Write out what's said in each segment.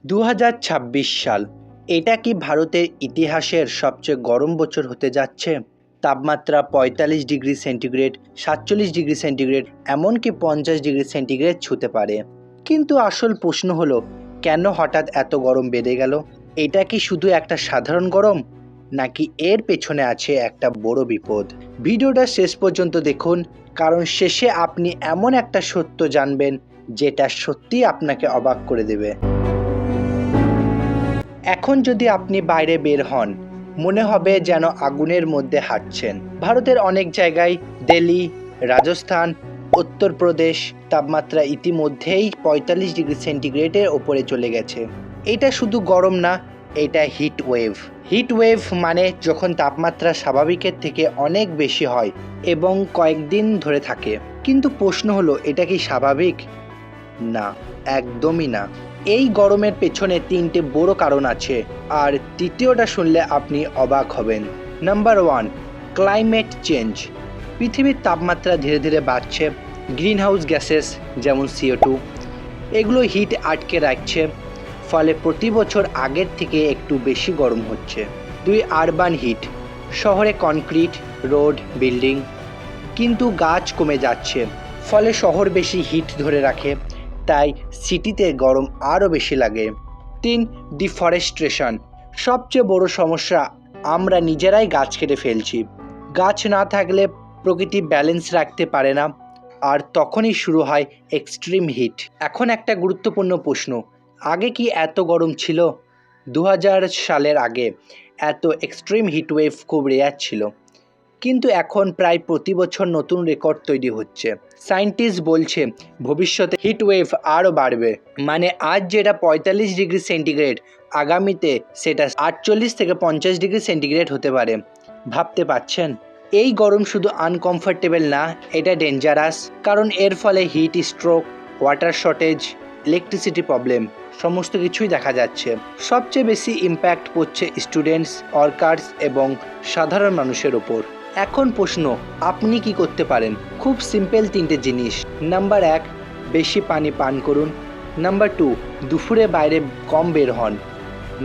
2026 সাল, এটা কি ভারতের ইতিহাসের সবচেয়ে গরম বছর হতে যাচ্ছে? তাপমাত্রা 45 ডিগ্রি সেন্টিগ্রেড, 47 ডিগ্রি সেন্টিগ্রেড, এমনকি 50 ডিগ্রি সেন্টিগ্রেড ছুঁতে পারে। কিন্তু আসল প্রশ্ন হলো, কেন হঠাৎ এত গরম বেড়ে গেল? এটা কি শুধু একটা সাধারণ গরম, নাকি এর পেছনে আছে একটা বড় বিপদ? ভিডিওটা শেষ পর্যন্ত দেখুন, কারণ শেষে আপনি এমন একটা সত্য জানবেন যেটা সত্যিই আপনাকে অবাক করে দেবে। এখন যদি আপনি বাইরে বের হন, মনে হবে যেন আগুনের মধ্যে হাঁটছেন। ভারতের অনেক জায়গায়, দিল্লি, রাজস্থান, উত্তরপ্রদেশ, তাপমাত্রা ইতিমধ্যেই 45 ডিগ্রি সেন্টিগ্রেডের ওপরে চলে গেছে। এটা শুধু গরম না, এটা হিট ওয়েভ। হিট ওয়েভ মানে যখন তাপমাত্রা স্বাভাবিকের থেকে অনেক বেশি হয় এবং কয়েকদিন ধরে থাকে। কিন্তু প্রশ্ন হলো, এটা কি স্বাভাবিক? না, একদমই না। এই গরমের পেছনে 3টে বড় কারণ আছে, আর তৃতীয়টা শুনলে আপনি অবাক হবেন। Number 1, climate change. পৃথিবীর তাপমাত্রা ধীরে ধীরে বাড়ছে। গ্রিনহাউস গ্যাসেস যেমন CO2 এগুলো হিট আটকে রাখছে, ফলে প্রতি বছর আগের থেকে একটু বেশি গরম হচ্ছে। 2, আরবান হিট। শহরে কনক্রিট, রোড, বিল্ডিং, কিন্তু গাছ কমে যাচ্ছে, ফলে শহর বেশি হিট ধরে রাখে, তাই সিটিতে গরম আরও বেশি লাগে। 3, ডিফরেস্টেশন। সবচেয়ে বড় সমস্যা, আমরা নিজেরাই গাছ কেটে ফেলছি। গাছ না থাকলে প্রকৃতি ব্যালেন্স রাখতে পারে না, আর তখনই শুরু হয় এক্সট্রিম হিট। এখন একটা গুরুত্বপূর্ণ প্রশ্ন, আগে কি এত গরম ছিল? 2000 সালের আগে এত এক্সট্রিম হিটওয়েভ খুব রেয়ার ছিল, কিন্তু এখন প্রায় প্রতি বছর নতুন রেকর্ড তৈরি হচ্ছে। সায়েন্টিস্ট বলছে ভবিষ্যতে হিটওয়েভ আরও বাড়বে। মানে আজ যেটা 45 ডিগ্রি সেন্টিগ্রেড, আগামীতে সেটা 48 থেকে 50 ডিগ্রি সেন্টিগ্রেড হতে পারে। ভাবতে পারছেন? এই গরম শুধু আনকমফোর্টেবল না, এটা ডেঞ্জারাস, কারণ এর ফলে heat stroke, water shortage, electricity problem সমস্ত কিছুই দেখা যাচ্ছে। সবচেয়ে বেশি ইম্প্যাক্ট পড়ছে স্টুডেন্টস, ওয়ার্কার্স এবং সাধারণ মানুষের ওপর। এখন প্রশ্ন, আপনি কি করতে পারেন? খুব সিম্পল 3টে জিনিস। নাম্বার 1, বেশি পানি পান করুন। নাম্বার 2, দুপুরে বাইরে কম বের হন।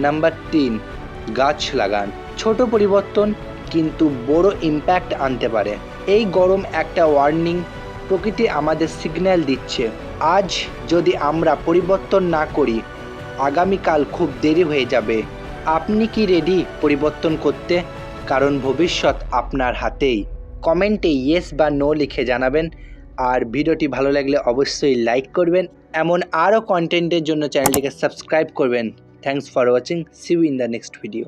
নাম্বার 3, গাছ লাগান। ছোট পরিবর্তন কিন্তু বড় ইম্প্যাক্ট আনতে পারে। এই গরম একটা ওয়ার্নিং, প্রকৃতি আমাদের সিগন্যাল দিচ্ছে। আজ যদি আমরা পরিবর্তন না করি, আগামীকাল খুব দেরি হয়ে যাবে। আপনি কি রেডি পরিবর্তন করতে? কারণ ভবিষ্যৎ আপনার হাতেই। কমেন্টে ইয়েস বা নো লিখে জানাবেন, আর ভিডিওটি ভালো লাগলে অবশ্যই লাইক করবেন। এমন আরও কন্টেন্টের জন্য চ্যানেলটিকে সাবস্ক্রাইব করবেন। Thanks for watching. See you in the next video.